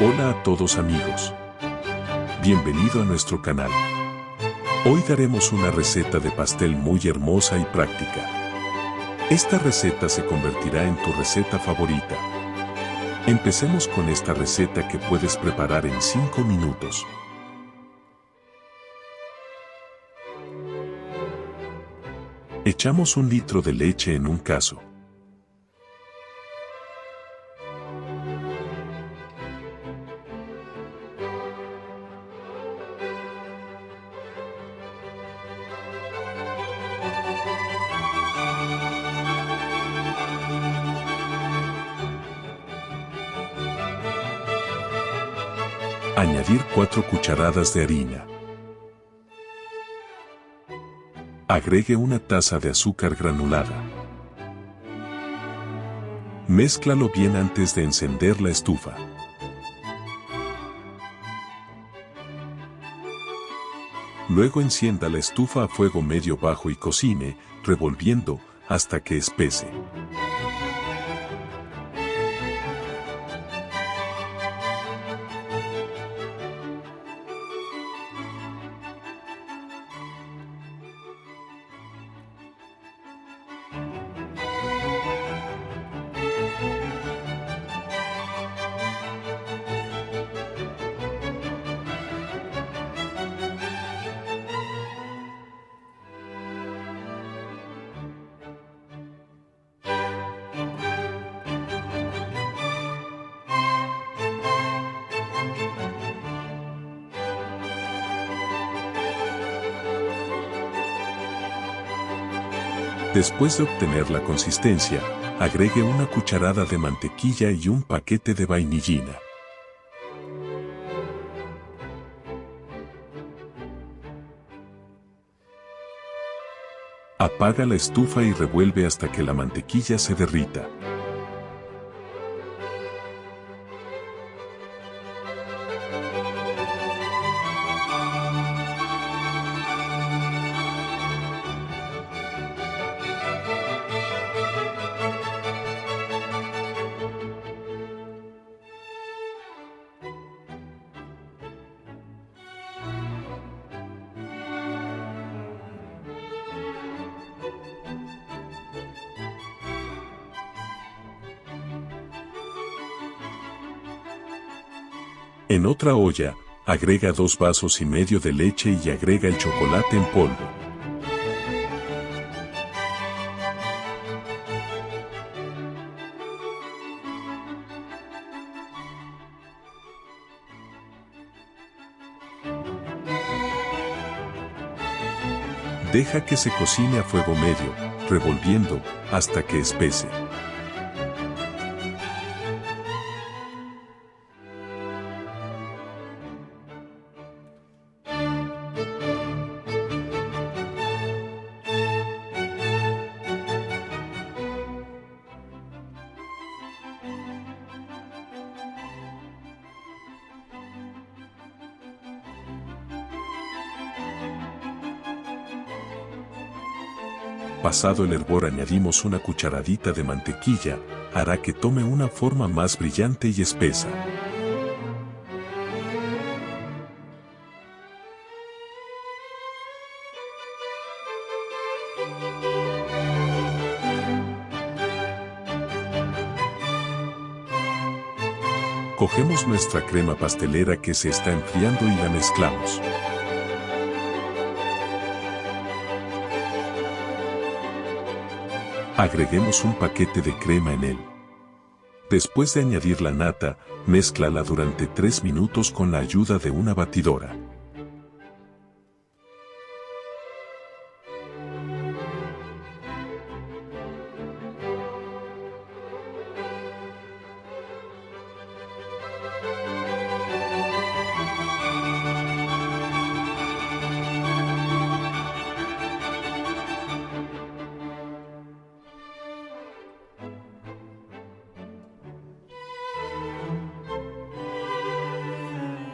Hola a todos amigos. Bienvenido a nuestro canal. Hoy daremos una receta de pastel muy hermosa y práctica. Esta receta se convertirá en tu receta favorita. Empecemos con esta receta que puedes preparar en 5 minutos. Echamos 1 litro de leche en un cazo. Añadir 4 cucharadas de harina. Agregue 1 taza de azúcar granulada. Mézclalo bien antes de encender la estufa. Luego encienda la estufa a fuego medio bajo y cocine, revolviendo, hasta que espese. Después de obtener la consistencia, agregue 1 cucharada de mantequilla y un paquete de vainillina. Apaga la estufa y revuelve hasta que la mantequilla se derrita. En otra olla, agrega 2 vasos y medio de leche y agrega el chocolate en polvo. Deja que se cocine a fuego medio, revolviendo, hasta que espese. Pasado el hervor añadimos 1 cucharadita de mantequilla, hará que tome una forma más brillante y espesa. Cogemos nuestra crema pastelera que se está enfriando y la mezclamos. Agreguemos un paquete de crema en él. Después de añadir la nata, mézclala durante 3 minutos con la ayuda de una batidora.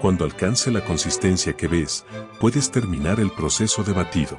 Cuando alcance la consistencia que ves, puedes terminar el proceso de batido.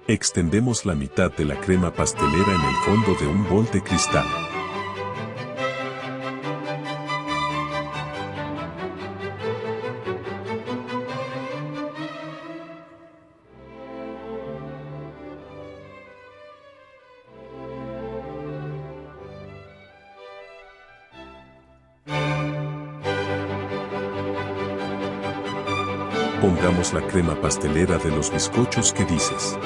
Extendemos la mitad de la crema pastelera en el fondo de un bol de cristal. Pongamos la crema pastelera de los bizcochos que dices.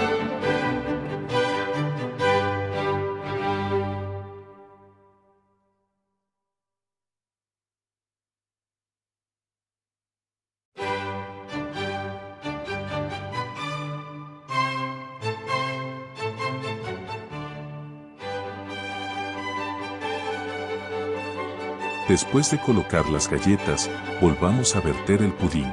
Después de colocar las galletas, volvamos a verter el pudín.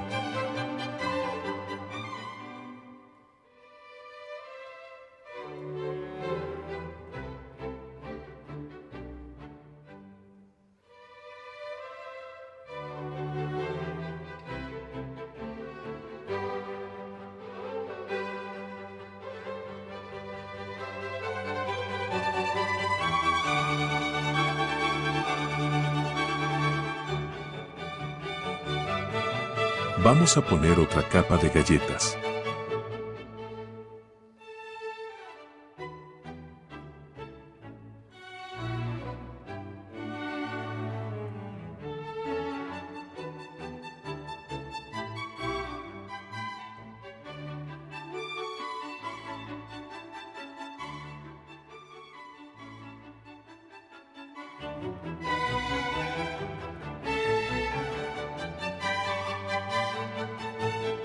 Vamos a poner otra capa de galletas.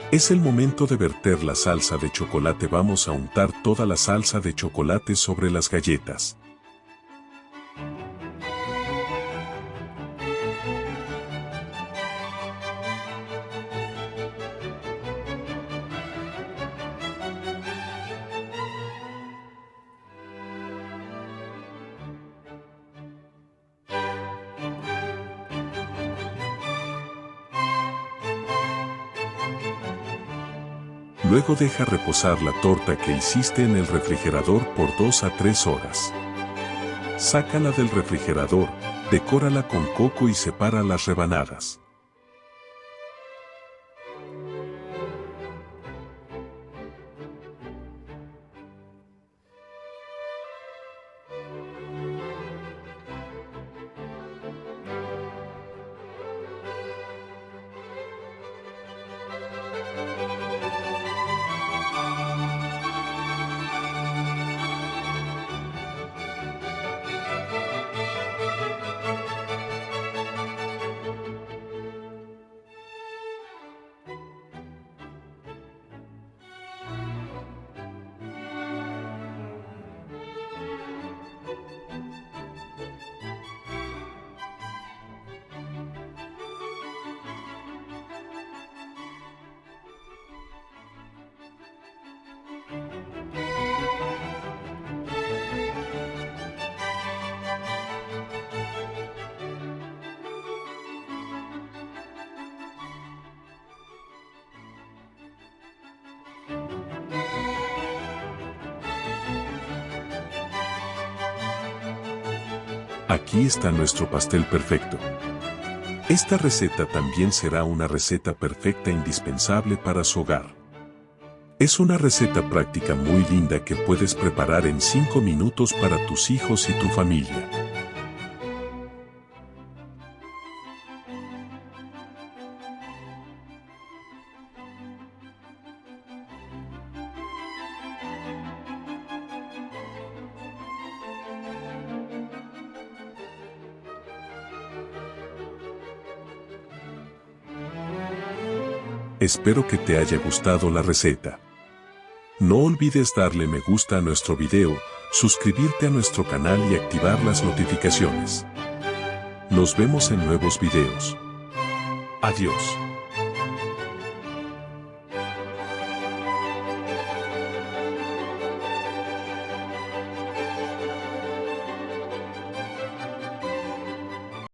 Es el momento de verter la salsa de chocolate. Vamos a untar toda la salsa de chocolate sobre las galletas. Luego deja reposar la torta que hiciste en el refrigerador por 2 a 3 horas. Sácala del refrigerador, decórala con coco y separa las rebanadas. Aquí está nuestro pastel perfecto. Esta receta también será una receta perfecta indispensable para su hogar. Es una receta práctica muy linda que puedes preparar en 5 minutos para tus hijos y tu familia. Espero que te haya gustado la receta. No olvides darle me gusta a nuestro video, suscribirte a nuestro canal y activar las notificaciones. Nos vemos en nuevos videos. Adiós.